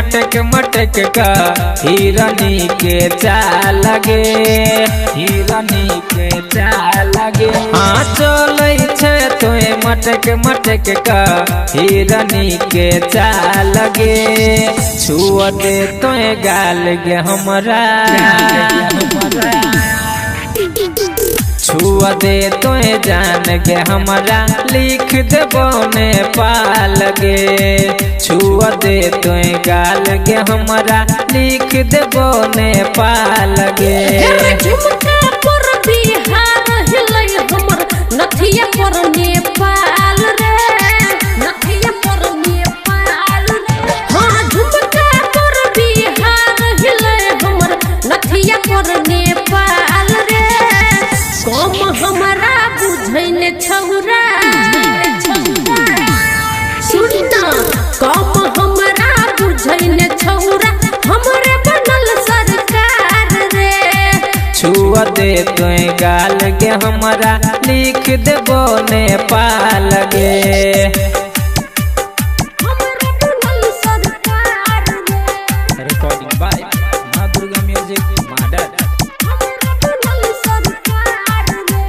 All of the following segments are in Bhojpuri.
मटक मटक का हिरनी के चाल गे, हिरनी के चाल गे। हाँ चलै छे तोए मटक मटक का हिरनी के चाल गे। छुआ दे तोए गाल गे हमरा, छुआ दे तोए जान गे हमरा लिख देबो नेपाल गे। छुआ दे तोए गाल गे हमरा लिख देबो नेपाल गे। झुमका पर बिहार हिलै हमर नथिया पर नेपाल रे, नथिया पर नेपाल रे। हाँ झुमका पर बिहार हिलै हमर नथिया पर नेपाल रे। कम हमरा बुझैन छौरा, सुन ना कम हमरा बुझैन छौरा हमरे बनल सरकार रे। छुआ दे तोए गाल गे हमरा लिख देबो नेपाल गे। हमरे बनल सरकार रे। रिकॉर्डिंग बाय माँ दुर्गा म्यूजिक माडर। हमरे बनल सरकार रे।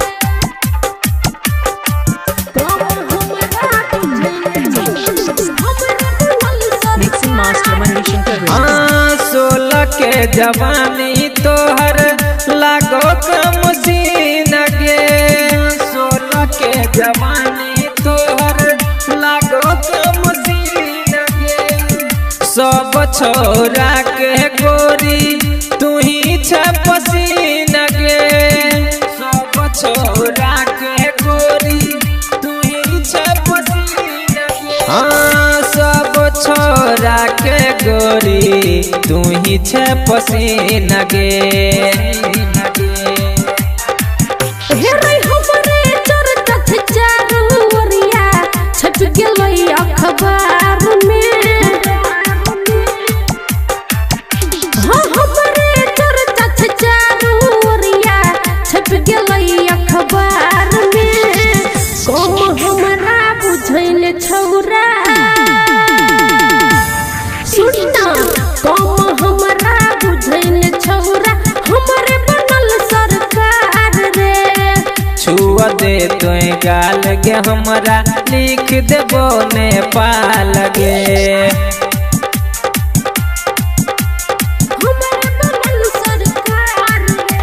कम हमरा बुझैन छौरा हमरे बनल सरकार। Mixing master Manishankar. हाँ 16 के जवानी तोहर लागो कम सीन गे। 16 के जवानी तोहर लागो कम सीन गे। सब छोरा के गोरी तू ही छे पसीन गे। सब छोरा के गोरी तू ही छे पसीन गे। हाँ सब छोरा के गोरी तू ही छे पसीन गे। हेरै हमरे चर्चा छे चारू ओरिया छप गेलै अखबार में। हाँ हमरे चर्चा छे चारू ओरिया छप गेलै अखबार में। कम हमरा बुझैन छौरा, सुन ना कम हमरा बुझैन छौरा हमरे बनल सरकार रे। छुआ दे तोए गाल गे हमरा लिख देबो नेपाल गे। हमरे बनल सरकार रे।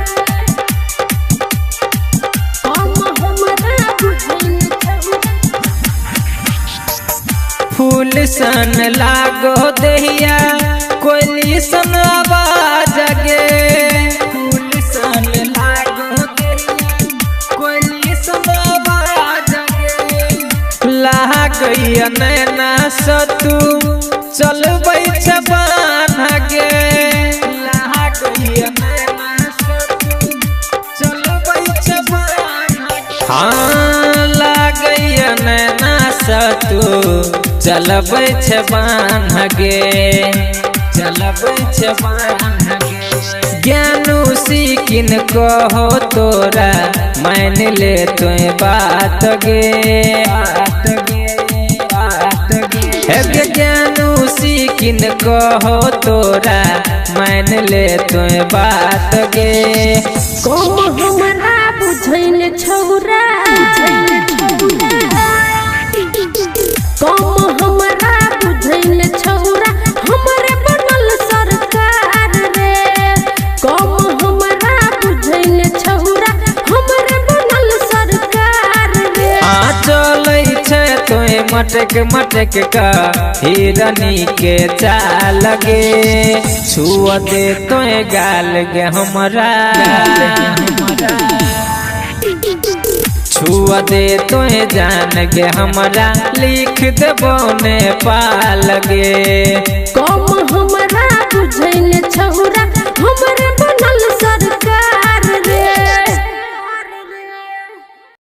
कम हमरा बुझैन छौरा। फूल सन लागो दहिया कोयली सन आवाज गे। फूल सन लागो दहिया कोयली सन आवाज गे। लागैया नैना सतू चलबै छे बान्ह गे। लागैया नैना सतू चलबै छे बान्ह गे। हाँ लागैया नैना सतू चलबै छे बान्ह गे, चलबै छे बान्ह गे। ज्ञानू सीकिन कहो तोरा मान ले तोए बात गे, बात गे, बात गे। हे ज्ञानू सीकिन कहो तोरा मान ले तोए बात गे। कम हमरा बुझैन छौरा, कम हमरा बुझैन छौरा हमरे बनल सरकार रे। कम हमरा बुझैन छौरा हमरे बनल सरकार रे। हाँ चलै छे तोए मटक मटक का हिरनी के चाल गे। छुआ दे तोए गाल गे हमरा, छुआ दे तोए जान गे हमरा लिख देबो नेपाल गे। कम हमरा बुझैन छौरा हमरे